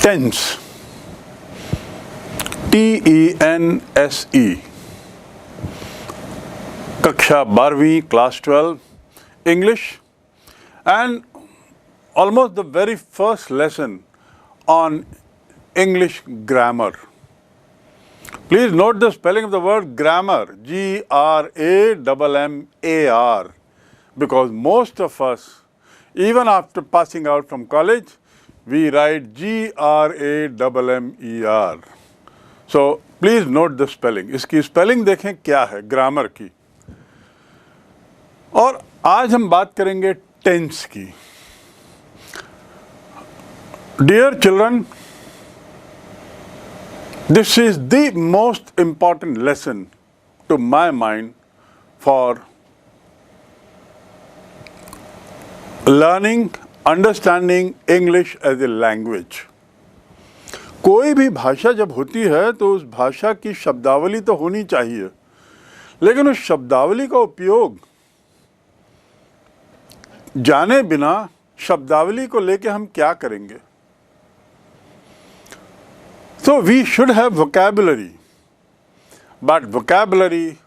Tense, TENSE, कक्षा 12वीं, class 12, English, and almost the very first lesson on English grammar. Please note the spelling of the word grammar, G-R-A-M-M-A-R, because most of us, even after passing out from college, we write G-R-A-M-M-E-R. So please note the spelling. इसकी spelling देखें क्या है grammar की. और आज हम बात करेंगे tense की. Dear children, this is the most important lesson to my mind for learning, understanding English as a language. कोई भी भाषा जब होती है तो उस भाषा की शब्दावली तो होनी चाहिए, लेकिन उस शब्दावली का उपयोग जाने बिना शब्दावली को लेके हम क्या करेंगे? So we should have vocabulary, but vocabulary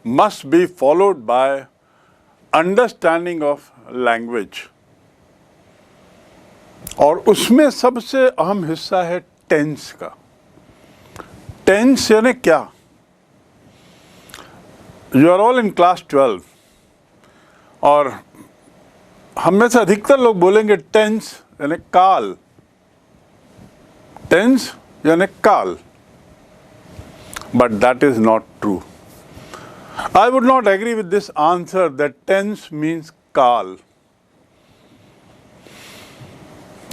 must be followed by understanding of language. और उसमें सबसे अहम हिस्सा है टेंस का. टेंस यानी क्या? You are all in class 12 और हम में से अधिकतर लोग बोलेंगे टेंस यानी काल. टेंस यानी काल. But that is not true. I would not agree with this answer that tense means काल.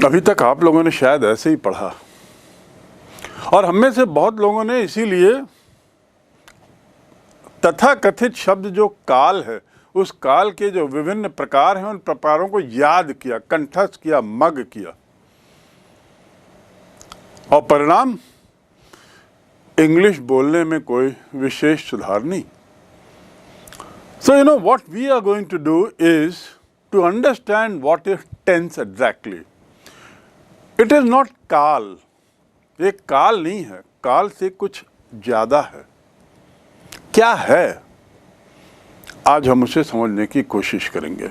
अभी तक आप लोगों ने शायद ऐसे ही पढ़ा और हम में से बहुत लोगों ने इसीलिए तथाकथित शब्द जो काल है, उस काल के जो विभिन्न प्रकार हैं, उन प्रकारों को याद किया, कंठस्थ किया, मग किया, और परिणाम इंग्लिश बोलने में कोई विशेष सुधार नहीं. So you know what we are going to do is to understand what is tense exactly. It is not काल. ये काल नहीं है, काल से कुछ ज्यादा है. क्या है? आज हम उसे समझने की कोशिश करेंगे.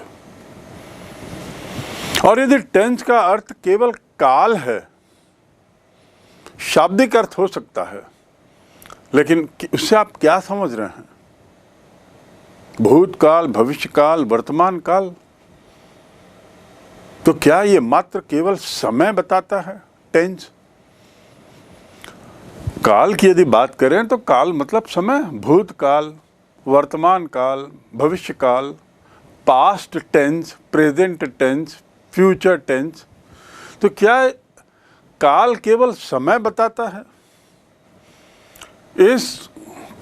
और यदि टेंस का अर्थ केवल काल है, शाब्दिक अर्थ हो सकता है, लेकिन उससे आप क्या समझ रहे हैं? भूतकाल, भविष्यकाल, वर्तमान काल? तो क्या ये मात्र केवल समय बताता है टेंस? काल की यदि बात करें तो काल मतलब समय, भूतकाल, वर्तमान काल, भविष्यकाल, past tense, present tense, future tense. तो क्या काल केवल समय बताता है? Is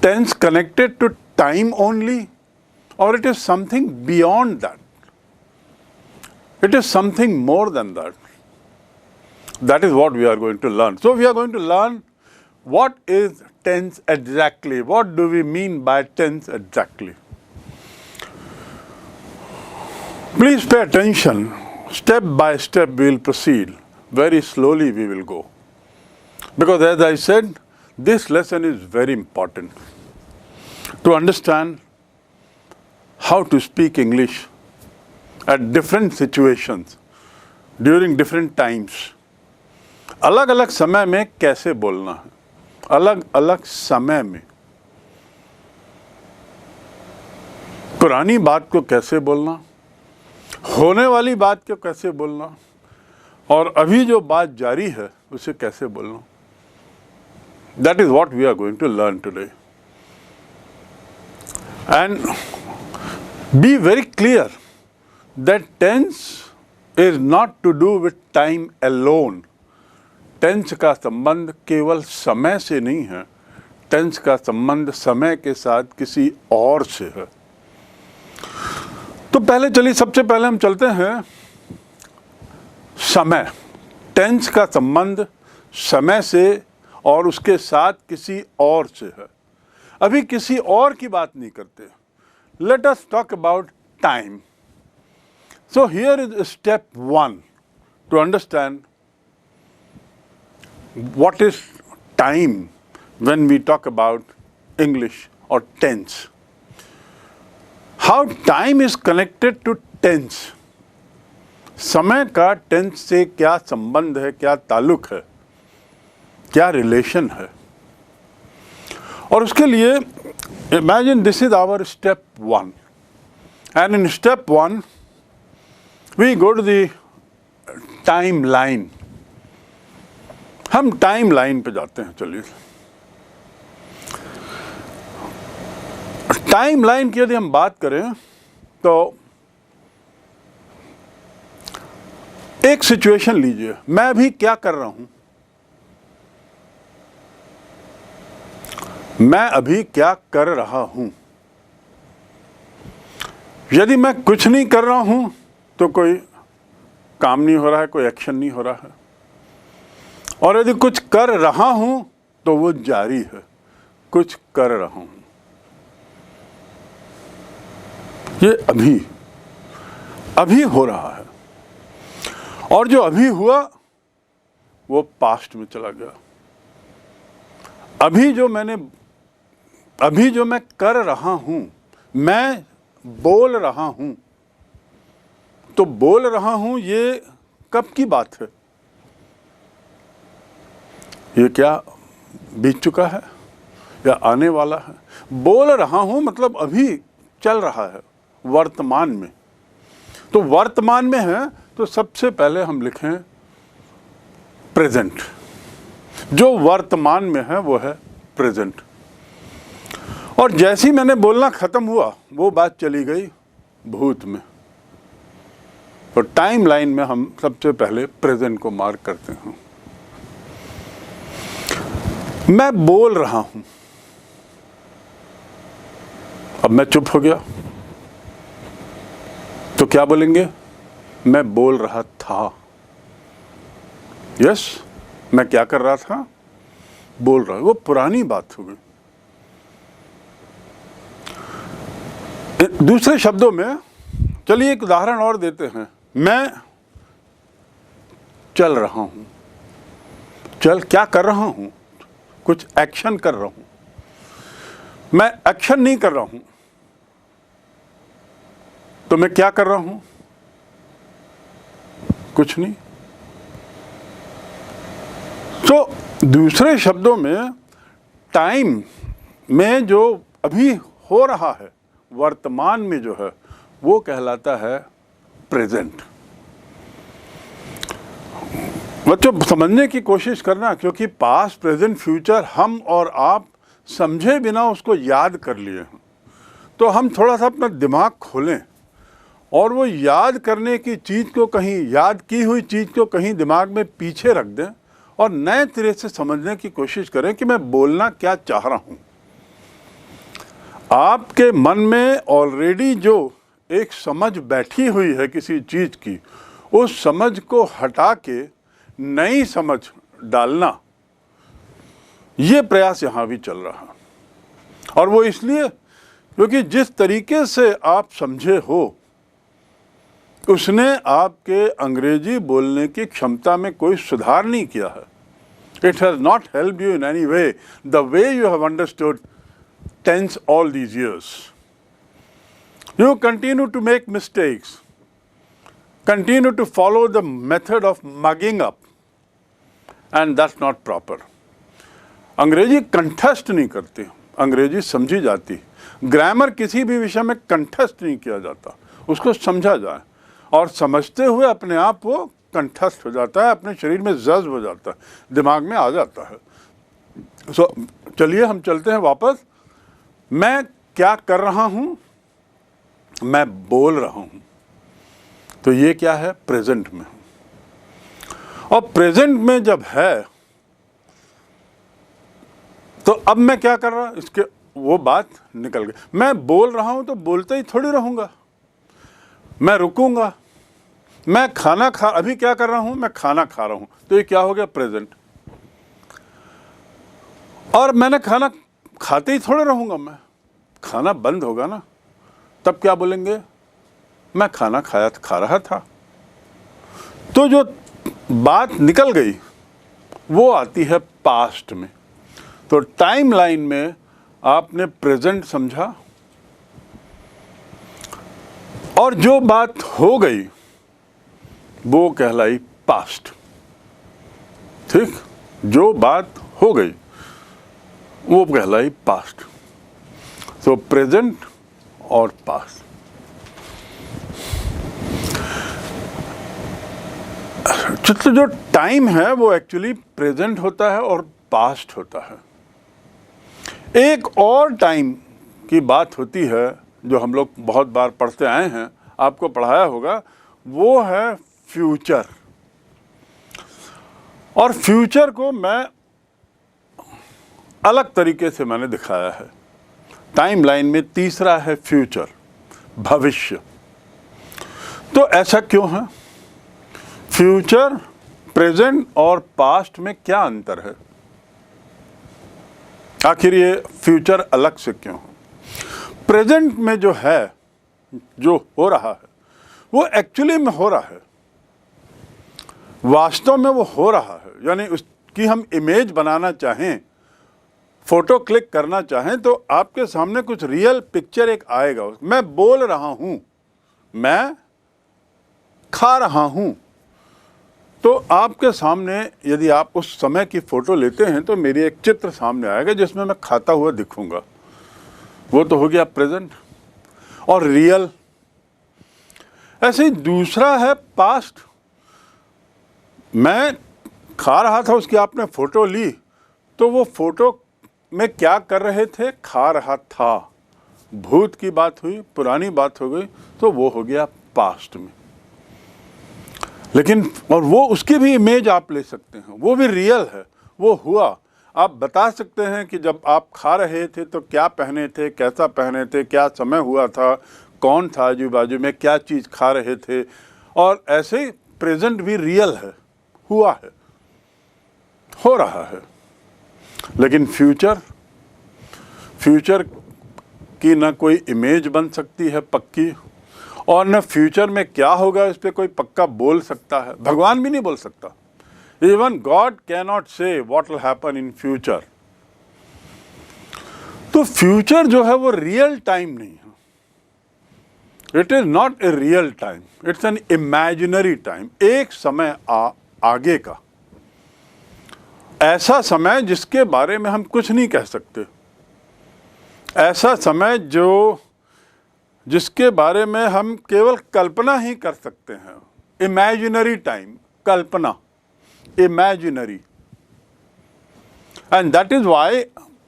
tense connected to time only, or it is something beyond that? It is something more than that. That is what we are going to learn. So we are going to learn what is tense exactly. What do we mean by tense exactly? Please pay attention. Step by step we will proceed. Very slowly we will go. Because as I said, this lesson is very important to understand how to speak English at different situations, during different times. अलग अलग समय में कैसे बोलना है, अलग अलग समय में. पुरानी बात को कैसे बोलना, होने वाली बात को कैसे बोलना, और अभी जो बात जारी है उसे कैसे बोलना. That is what we are going to learn today. And be very clear that tense is not to do with time alone. Tense का संबंध केवल समय से नहीं है. Tense का संबंध समय के साथ किसी और से है. तो पहले चलिए, सबसे पहले हम चलते हैं समय. Tense का संबंध समय से और उसके साथ किसी और से है. अभी किसी और की बात नहीं करते. Let us talk about time. So here is step 1 to understand what is time when we talk about English or tense. How time is connected to tense. समय का टेंस से क्या संबंध है, क्या ताल्लुक है, क्या रिलेशन है. और उसके लिए imagine this is our step 1 and in step 1 we go to the timeline. हम टाइम लाइन पे जाते हैं. चलिए, टाइम लाइन की यदि हम बात करें तो एक सिचुएशन लीजिए. मैं अभी क्या कर रहा हूं, मैं अभी क्या कर रहा हूं. यदि मैं कुछ नहीं कर रहा हूं तो कोई काम नहीं हो रहा है, कोई एक्शन नहीं हो रहा है. और यदि कुछ कर रहा हूं तो वो जारी है, कुछ कर रहा हूं. ये अभी हो रहा है. और जो अभी हुआ वो पास्ट में चला गया. अभी जो मैं कर रहा हूं, मैं बोल रहा हूं, तो बोल रहा हूं ये कब की बात है? ये क्या बीत चुका है या आने वाला है? बोल रहा हूं मतलब अभी चल रहा है, वर्तमान में. तो वर्तमान में है तो सबसे पहले हम लिखें प्रेजेंट. जो वर्तमान में है वो है प्रेजेंट. और जैसे ही मैंने बोलना खत्म हुआ वो बात चली गई भूत में. तो टाइम लाइन में हम सबसे पहले प्रेजेंट को मार्क करते हैं. मैं बोल रहा हूं, अब मैं चुप हो गया तो क्या बोलेंगे? मैं बोल रहा था. यस, मैं क्या कर रहा था? बोल रहा. वो पुरानी बात हो गई. दूसरे शब्दों में चलिए एक उदाहरण और देते हैं. मैं चल रहा हूं. क्या कर रहा हूं? कुछ एक्शन कर रहा हूं. मैं एक्शन नहीं कर रहा हूं तो मैं क्या कर रहा हूं? कुछ नहीं. तो दूसरे शब्दों में टाइम में जो अभी हो रहा है, वर्तमान में जो है, वो कहलाता है प्रेजेंट. बच्चों समझने की कोशिश करना, क्योंकि पास्ट प्रेजेंट फ्यूचर हम और आप समझे बिना उसको याद कर लिए हैं. तो हम थोड़ा सा अपना दिमाग खोलें और वो याद करने की चीज़ को कहीं, याद की हुई चीज़ को कहीं दिमाग में पीछे रख दें और नए तरह से समझने की कोशिश करें कि मैं बोलना क्या चाह रहा हूँ. आपके मन में ऑलरेडी जो एक समझ बैठी हुई है किसी चीज़ की, उस समझ को हटा के नई समझ डालना, ये प्रयास यहाँ भी चल रहा है. और वो इसलिए क्योंकि जिस तरीके से आप समझे हो उसने आपके अंग्रेजी बोलने की क्षमता में कोई सुधार नहीं किया है. It has not helped you in any way the way you have understood tense all these years. You continue to make mistakes, continue to follow the method of mugging up, and that's not proper. अंग्रेजी कंठस्थ नहीं करती, अंग्रेजी समझी जाती. Grammar किसी भी विषय में कंठस्थ नहीं किया जाता, उसको समझा जाए और समझते हुए अपने आप वो कंठस्थ हो जाता है, अपने शरीर में जज्ब हो जाता है, दिमाग में आ जाता है. चलिए हम चलते हैं वापस. मैं क्या कर रहा हूं? मैं बोल रहा हूं. तो ये क्या है? प्रेजेंट में. और प्रेजेंट में जब है तो अब मैं क्या कर रहा, इसके वो बात निकल गई. मैं बोल रहा हूं तो बोलते ही थोड़ी रहूंगा, मैं रुकूंगा. मैं खाना खा, अभी क्या कर रहा हूं? मैं खाना खा रहा हूं. तो ये क्या हो गया? प्रेजेंट. और मैंने खाना खाते ही थोड़े रहूंगा, मैं खाना बंद होगा ना, तब क्या बोलेंगे? मैं खाना खा रहा था. तो जो बात निकल गई वो आती है पास्ट में। तो टाइमलाइन में आपने प्रेजेंट समझा और जो बात हो गई वो कहलाई पास्ट। ठीक, जो बात हो गई वो कहलाई पास्ट। तो प्रेजेंट और पास्ट। तो जो टाइम है वो एक्चुअली प्रेजेंट होता है और पास्ट होता है। एक और टाइम की बात होती है जो हम लोग बहुत बार पढ़ते आए हैं, आपको पढ़ाया होगा, वो है फ्यूचर। और फ्यूचर को मैं अलग तरीके से मैंने दिखाया है। टाइमलाइन में तीसरा है फ्यूचर, भविष्य। तो ऐसा क्यों है? फ्यूचर, प्रेजेंट और पास्ट में क्या अंतर है? आखिर ये फ्यूचर अलग से क्यों है? प्रेजेंट में जो है, जो हो रहा है, वो एक्चुअली में हो रहा है, वास्तव में वो हो रहा है। यानी उसकी हम इमेज बनाना चाहें, फोटो क्लिक करना चाहें, तो आपके सामने कुछ रियल पिक्चर एक आएगा। मैं बोल रहा हूं, मैं खा रहा हूं, तो आपके सामने यदि आप उस समय की फोटो लेते हैं तो मेरी एक चित्र सामने आएगा जिसमें मैं खाता हुआ दिखूंगा। वो तो हो गया प्रेजेंट और रियल। ऐसे ही दूसरा है पास्ट। मैं खा रहा था, उसकी आपने फोटो ली, तो वो फोटो में क्या कर रहे थे? खा रहा था। भूत की बात हुई, पुरानी बात हो गई, तो वो हो गया पास्ट में। लेकिन और वो उसकी भी इमेज आप ले सकते हैं, वो भी रियल है, वो हुआ। आप बता सकते हैं कि जब आप खा रहे थे तो क्या पहने थे, कैसा पहने थे, क्या समय हुआ था, कौन था आजू बाजू में, क्या चीज़ खा रहे थे। और ऐसे ही प्रेजेंट भी रियल है, हुआ है, हो रहा है। लेकिन फ्यूचर की ना कोई इमेज बन सकती है पक्की, और न फ्यूचर में क्या होगा इस पर कोई पक्का बोल सकता है। भगवान भी नहीं बोल सकता। इवन गॉड कैन नॉट से what will happen in future. तो फ्यूचर जो है वो रियल टाइम नहीं है। It is not a real time, it's an imaginary time. एक समय आगे का, ऐसा समय जिसके बारे में हम कुछ नहीं कह सकते, ऐसा समय जिसके बारे में हम केवल कल्पना ही कर सकते हैं। Imaginary time, Kalpana, imaginary. And that is why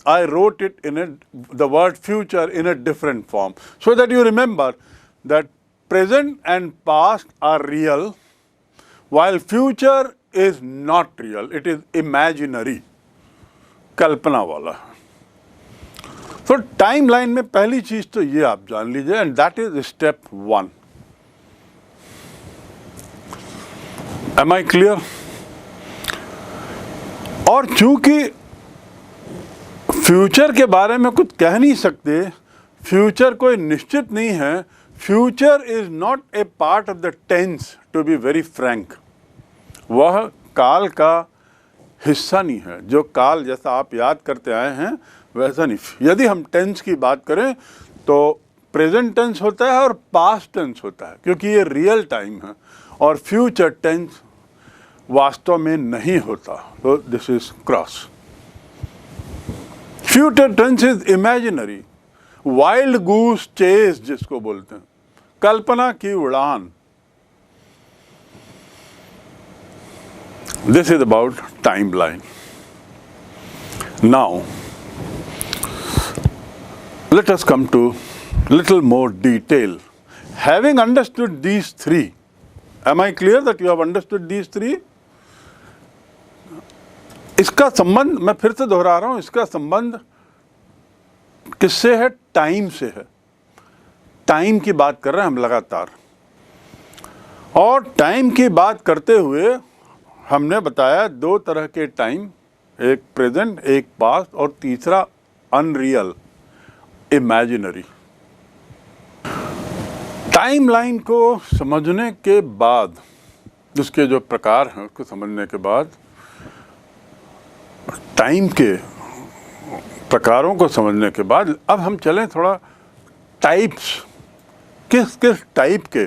I wrote it in the word future in a different form, so that you remember that present and past are real, while future is not real, it is imaginary, कल्पना वाला। तो timeline में पहली चीज तो ये आप जान लीजिए, and that is step 1। Am I clear? और चूंकि फ्यूचर के बारे में कुछ कह नहीं सकते, फ्यूचर कोई निश्चित नहीं है, future is not a part of the tense, to be very frank. वह काल का हिस्सा नहीं है। जो काल जैसा आप याद करते आए हैं वैसा नहीं। यदि हम टेंस की बात करें तो प्रेजेंट टेंस होता है और पास्ट टेंस होता है, क्योंकि ये रियल टाइम है, और फ्यूचर टेंस वास्तव में नहीं होता। तो this is cross. Future tense is imaginary, wild goose chase जिसको बोलते हैं, कल्पना की उड़ान। This is about timeline. Now let us come to little more detail. Having understood these three, am I clear that you have understood these three? इसका संबंध मैं फिर से दोहरा रहा हूं, इसका संबंध किससे है? टाइम से है। टाइम की बात कर रहे हैं हम लगातार, और टाइम की बात करते हुए हमने बताया दो तरह के टाइम, एक प्रेजेंट, एक पास्ट, और तीसरा अनरियल, इमेजिनरी। टाइमलाइन को समझने के बाद, उसके जो प्रकार हैं उसको समझने के बाद, टाइम के प्रकारों को समझने के बाद अब हम चलें थोड़ा टाइप्स, किस किस टाइप के,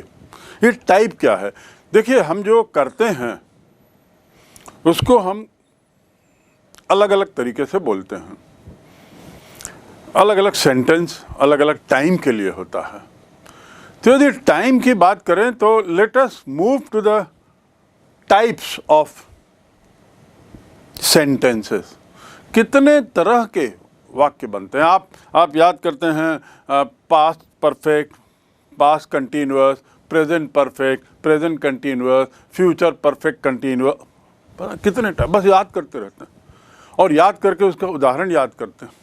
ये टाइप क्या है। देखिए, हम जो करते हैं उसको हम अलग अलग तरीके से बोलते हैं, अलग अलग सेंटेंस अलग अलग टाइम के लिए होता है। तो यदि टाइम की बात करें तो let us move to the types of sentences. कितने तरह के वाक्य बनते हैं। आप याद करते हैं past perfect, past continuous, present perfect, present continuous, future perfect continuous, कितने टाइप, बस याद करते रहते हैं और याद करके उसका उदाहरण याद करते हैं।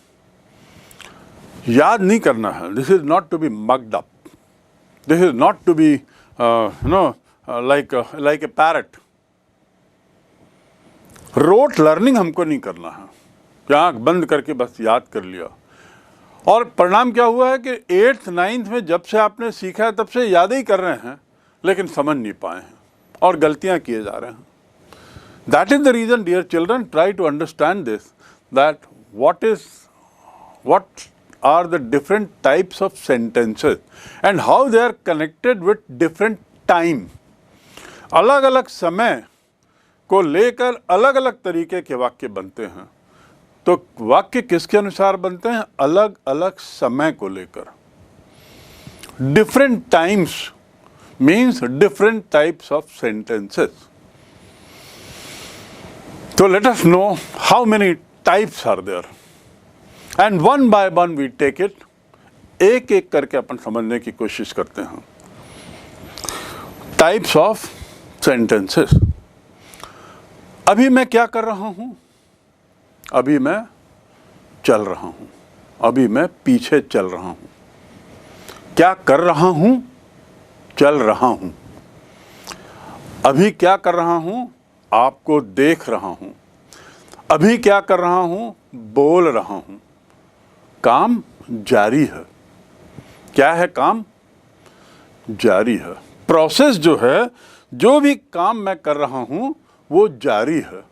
याद नहीं करना है। This is not to be mugged up, this is not to be like a parrot. Rote learning हमको नहीं करना है कि आँख बंद करके बस याद कर लिया। और परिणाम क्या हुआ है कि 8th 9th में जब से आपने सीखा है तब से याद ही कर रहे हैं लेकिन समझ नहीं पाए हैं और गलतियां किए जा रहे हैं। That is the reason dear children, try to understand this, that what are the different types of sentences and how they are connected with different time। अलग अलग समय को लेकर अलग अलग तरीके के वाक्य बनते हैं। तो वाक्य किसके अनुसार बनते हैं? अलग अलग समय को लेकर। Different times means different types of sentences. तो let us know how many types are there and one by one we take it. एक एक करके अपन समझने की कोशिश करते हैं। Types of sentences. अभी मैं क्या कर रहा हूं? अभी मैं चल रहा हूं, अभी मैं पीछे चल रहा हूं। क्या कर रहा हूं? चल रहा हूं। अभी क्या कर रहा हूं? आपको देख रहा हूं। अभी क्या कर रहा हूं? बोल रहा हूं। काम जारी है। क्या है काम? जारी है। प्रोसेस जो है, जो भी काम मैं कर रहा हूं वो जारी है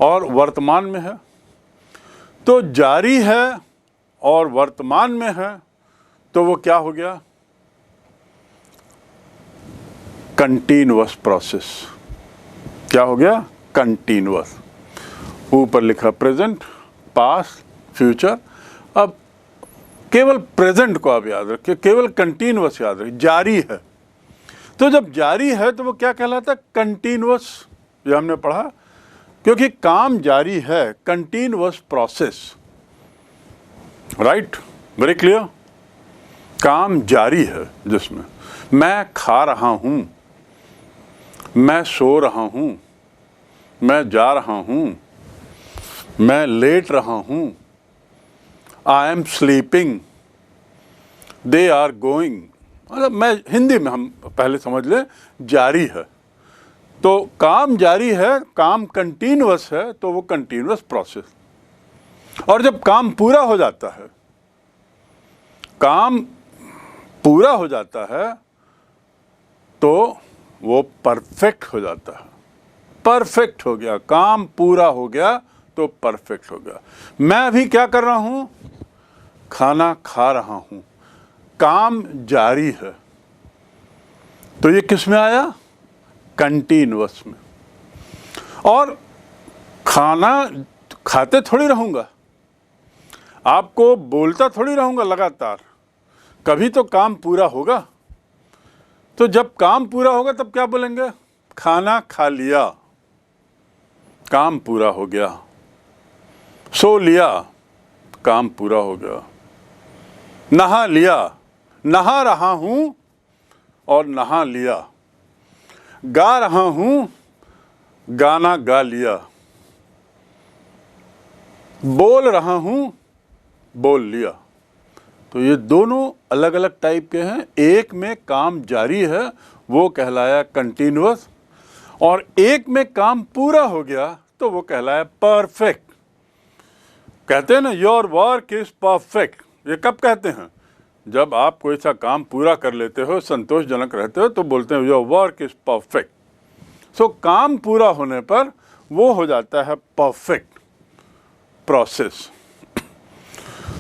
और वर्तमान में है। तो जारी है और वर्तमान में है तो वो क्या हो गया? Continuous process. क्या हो गया? कंटिन्यूअस। ऊपर लिखा प्रेजेंट, पास्ट, फ्यूचर। अब केवल प्रेजेंट को आप याद रखिए, केवल कंटिन्यूअस याद रखिए, जारी है। तो जब जारी है तो वो क्या कहलाता है? कंटिन्यूअस। ये हमने पढ़ा, क्योंकि काम जारी है, continuous process. Right, very clear. काम जारी है जिसमें मैं खा रहा हूं, मैं सो रहा हूं, मैं जा रहा हूं, मैं लेट रहा हूं, I am sleeping, they are going. मतलब मैं हिंदी में हम पहले समझ लें, जारी है। तो काम जारी है, काम कंटिन्यूअस है तो वो कंटिन्यूअस प्रोसेस। और जब काम पूरा हो जाता है, काम पूरा हो जाता है तो वो परफेक्ट हो जाता है। परफेक्ट हो गया, काम पूरा हो गया तो परफेक्ट हो गया। मैं अभी क्या कर रहा हूं? खाना खा रहा हूं। काम जारी है। तो ये किस में आया? कंटिन्यूअस में। और खाना खाते थोड़ी रहूंगा, आपको बोलता थोड़ी रहूंगा लगातार, कभी तो काम पूरा होगा। तो जब काम पूरा होगा तब क्या बोलेंगे? खाना खा लिया, काम पूरा हो गया। सो लिया, काम पूरा हो गया। नहा लिया, नहा रहा हूं और नहा लिया। गा रहा हूं, गाना गा लिया। बोल रहा हूं, बोल लिया। तो ये दोनों अलग अलग टाइप के हैं। एक में काम जारी है, वो कहलाया कंटिन्यूअस, और एक में काम पूरा हो गया तो वो कहलाया परफेक्ट। कहते हैं ना, योर वर्क इज परफेक्ट। ये कब कहते हैं? जब आप कोई सा काम पूरा कर लेते हो, संतोषजनक रहते हो, तो बोलते हैं योर वर्क इज परफेक्ट। सो काम पूरा होने पर वो हो जाता है परफेक्ट प्रोसेस।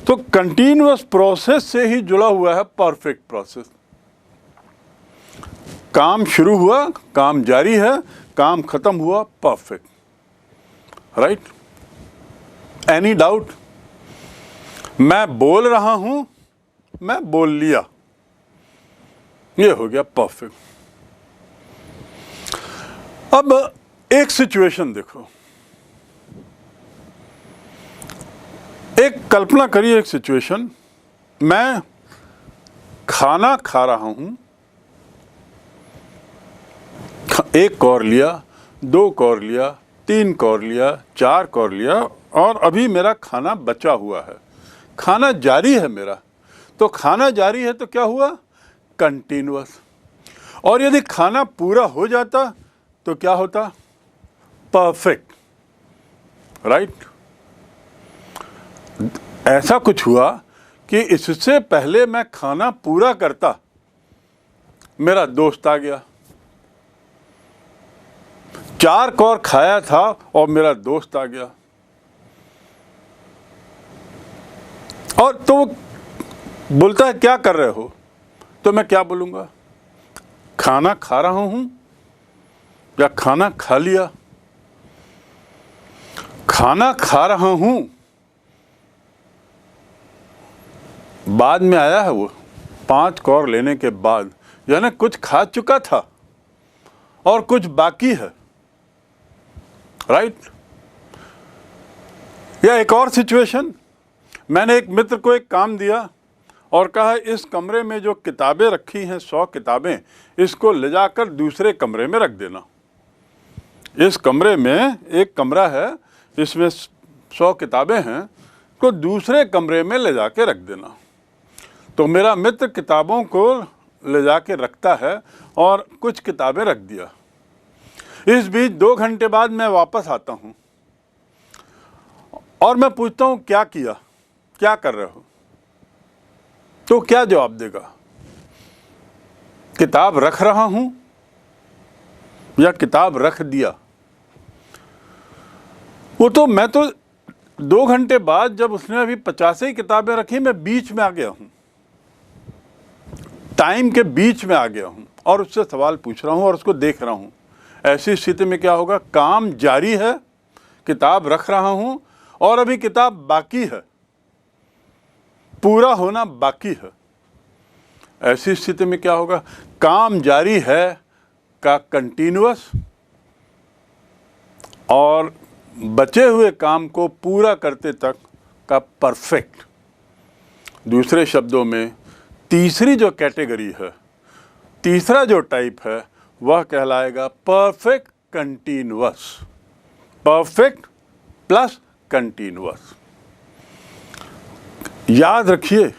तो कंटिन्यूअस प्रोसेस से ही जुड़ा हुआ है परफेक्ट प्रोसेस। काम शुरू हुआ, काम जारी है, काम खत्म हुआ, परफेक्ट। राइट? Any doubt? मैं बोल रहा हूं, मैं बोल लिया, ये हो गया परफेक्ट। अब एक सिचुएशन देखो, एक कल्पना करिए, एक सिचुएशन, मैं खाना खा रहा हूं, एक कौर लिया, 2 कौर लिया, 3 कौर लिया, 4 कौर लिया, और अभी मेरा खाना बचा हुआ है, खाना जारी है मेरा। तो खाना जारी है तो क्या हुआ? कंटिन्यूअस। और यदि खाना पूरा हो जाता तो क्या होता? परफेक्ट। राइट? ऐसा कुछ हुआ कि इससे पहले मैं खाना पूरा करता, मेरा दोस्त आ गया, 4 कौर खाया था और मेरा दोस्त आ गया, और तो बोलता है क्या कर रहे हो? तो मैं क्या बोलूँगा? खाना खा रहा हूँ या खाना खा लिया? खाना खा रहा हूँ बाद में आया है, वो 5 कौर लेने के बाद, यानी कुछ खा चुका था और कुछ बाकी है। राइट? या एक और सिचुएशन, मैंने एक मित्र को एक काम दिया और कहा इस कमरे में जो किताबें रखी हैं 100 किताबें, इसको ले जाकर दूसरे कमरे में रख देना। इस कमरे में एक कमरा है, इसमें 100 किताबें हैं, तो दूसरे कमरे में ले जाके रख देना। तो मेरा मित्र किताबों को ले जाके रखता है और कुछ किताबें रख दिया। इस बीच 2 घंटे बाद मैं वापस आता हूँ और मैं पूछता हूँ क्या किया, क्या कर रहे हो? तो क्या जवाब देगा? किताब रख रहा हूं या किताब रख दिया? वो तो मैं तो 2 घंटे बाद जब उसने अभी 50 ही किताबें रखी, मैं बीच में आ गया हूं, टाइम के बीच में आ गया हूं और उससे सवाल पूछ रहा हूं और उसको देख रहा हूं। ऐसी स्थिति में क्या होगा? काम जारी है, किताब रख रहा हूं और अभी किताब बाकी है, पूरा होना बाकी है। ऐसी स्थिति में क्या होगा? काम जारी है का कंटिन्यूअस और बचे हुए काम को पूरा करते तक का परफेक्ट। दूसरे शब्दों में तीसरी जो कैटेगरी है, तीसरा जो टाइप है, वह कहलाएगा perfect continuous. Perfect plus continuous. याद रखिए,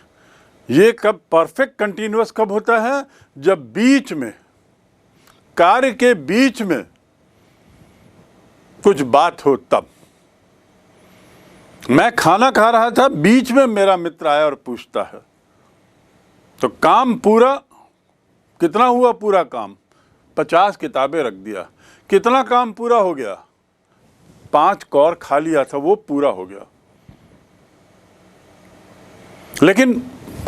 ये कब परफेक्ट कंटिन्यूअस कब होता है? जब बीच में, कार्य के बीच में कुछ बात हो तब। मैं खाना खा रहा था, बीच में मेरा मित्र आया और पूछता है, तो काम पूरा कितना हुआ? पूरा काम 50 किताबें रख दिया। कितना काम पूरा हो गया? 5 कौर खा लिया था, वो पूरा हो गया। लेकिन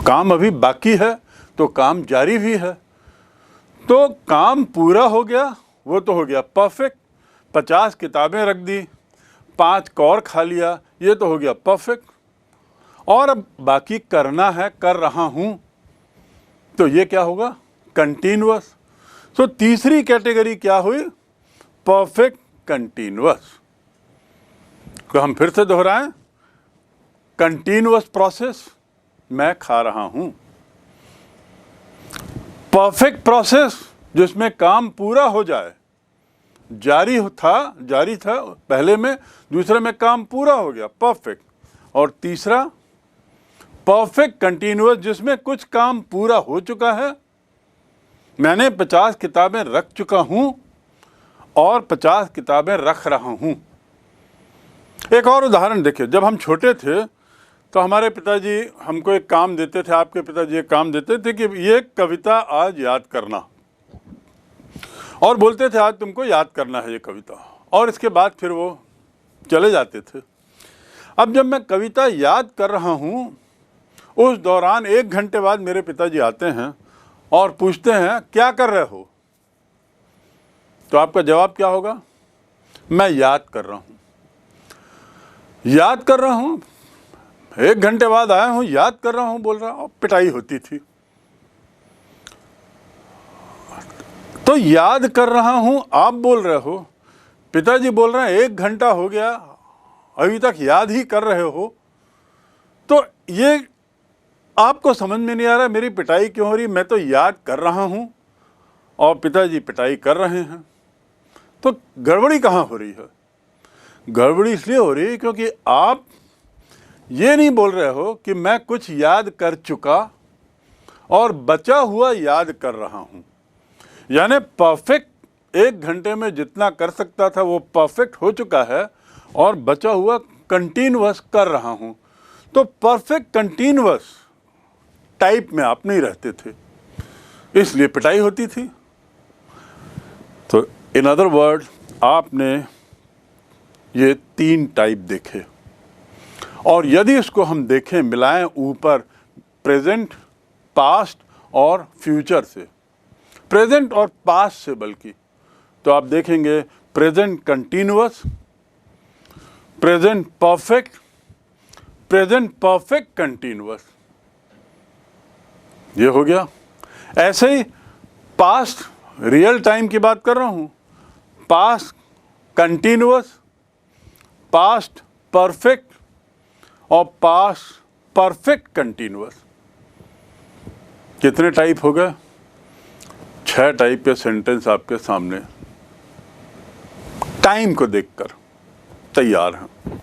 काम अभी बाकी है, तो काम जारी भी है। तो काम पूरा हो गया, वो तो हो गया परफेक्ट। 50 किताबें रख दी, 5 कौर खा लिया, ये तो हो गया परफेक्ट। और अब बाकी करना है, कर रहा हूं, तो ये क्या होगा? कंटिन्यूअस। तो तीसरी कैटेगरी क्या हुई? Perfect continuous. तो हम फिर से दोहराएं, कंटिन्यूअस प्रोसेस, मैं खा रहा हूं। परफेक्ट प्रोसेस जिसमें काम पूरा हो जाए, जारी था पहले में, दूसरे में काम पूरा हो गया, परफेक्ट। और तीसरा परफेक्ट कंटिन्यूअस जिसमें कुछ काम पूरा हो चुका है, मैंने 50 किताबें रख चुका हूं और 50 किताबें रख रहा हूं। एक और उदाहरण देखिए, जब हम छोटे थे तो हमारे पिताजी हमको एक काम देते थे, आपके पिताजी एक काम देते थे कि ये कविता आज याद करना, और बोलते थे आज तुमको याद करना है ये कविता। और इसके बाद फिर वो चले जाते थे। अब जब मैं कविता याद कर रहा हूँ, उस दौरान 1 घंटे बाद मेरे पिताजी आते हैं और पूछते हैं क्या कर रहे हो, तो आपका जवाब क्या होगा? मैं याद कर रहा हूँ। याद कर रहा हूँ, 1 घंटे बाद आया हूँ, याद कर रहा हूँ बोल रहा, और पिटाई होती थी। तो याद कर रहा हूँ आप बोल रहे हो, पिताजी बोल रहे हैं 1 घंटा हो गया अभी तक याद ही कर रहे हो, तो ये आपको समझ में नहीं आ रहा मेरी पिटाई क्यों हो रही? मैं तो याद कर रहा हूँ और पिताजी पिटाई कर रहे हैं, तो गड़बड़ी कहाँ हो रही है? गड़बड़ी इसलिए हो रही है क्योंकि आप ये नहीं बोल रहे हो कि मैं कुछ याद कर चुका और बचा हुआ याद कर रहा हूँ। यानी परफेक्ट 1 घंटे में जितना कर सकता था वो परफेक्ट हो चुका है और बचा हुआ कंटिन्यूअस कर रहा हूँ। तो परफेक्ट कंटिन्यूअस टाइप में आप नहीं रहते थे, इसलिए पिटाई होती थी। तो इन अदर वर्ड, आपने ये 3 टाइप देखे, और यदि इसको हम देखें, मिलाएं ऊपर प्रेजेंट, पास्ट और फ्यूचर से, प्रेजेंट और पास्ट से बल्कि, तो आप देखेंगे present continuous, present perfect, present perfect continuous, ये हो गया। ऐसे ही पास्ट रियल टाइम की बात कर रहा हूँ, पास्ट कंटिन्यूअस, पास्ट परफेक्ट और पास्ट परफेक्ट कंटिन्यूअस। कितने टाइप हो गए? 6 टाइप के सेंटेंस आपके सामने टाइम को देखकर तैयार हैं।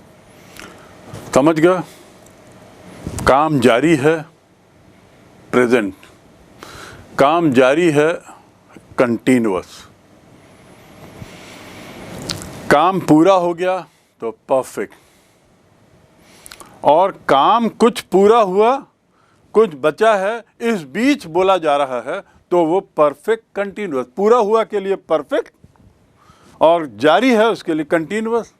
समझ गए? काम जारी है प्रेजेंट, काम जारी है कंटिन्यूअस, काम पूरा हो गया तो परफेक्ट, और काम कुछ पूरा हुआ कुछ बचा है इस बीच बोला जा रहा है तो वो परफेक्ट कंटिन्यूअस। पूरा हुआ के लिए परफेक्ट और जारी है उसके लिए कंटिन्यूअस।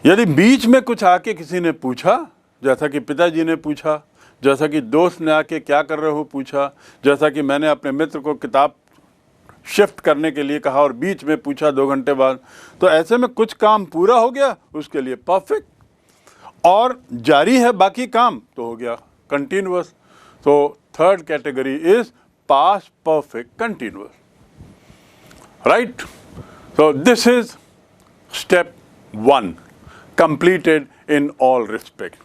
यदि बीच में कुछ आके किसी ने पूछा, जैसा कि पिताजी ने पूछा, जैसा कि दोस्त ने आके क्या कर रहे हो पूछा, जैसा कि मैंने अपने मित्र को किताब शिफ्ट करने के लिए कहा और बीच में पूछा 2 घंटे बाद, तो ऐसे में कुछ काम पूरा हो गया उसके लिए परफेक्ट, और जारी है बाकी काम तो हो गया कंटिन्यूअस। तो third category is past perfect continuous, right? So this is step 1, completed in all respect.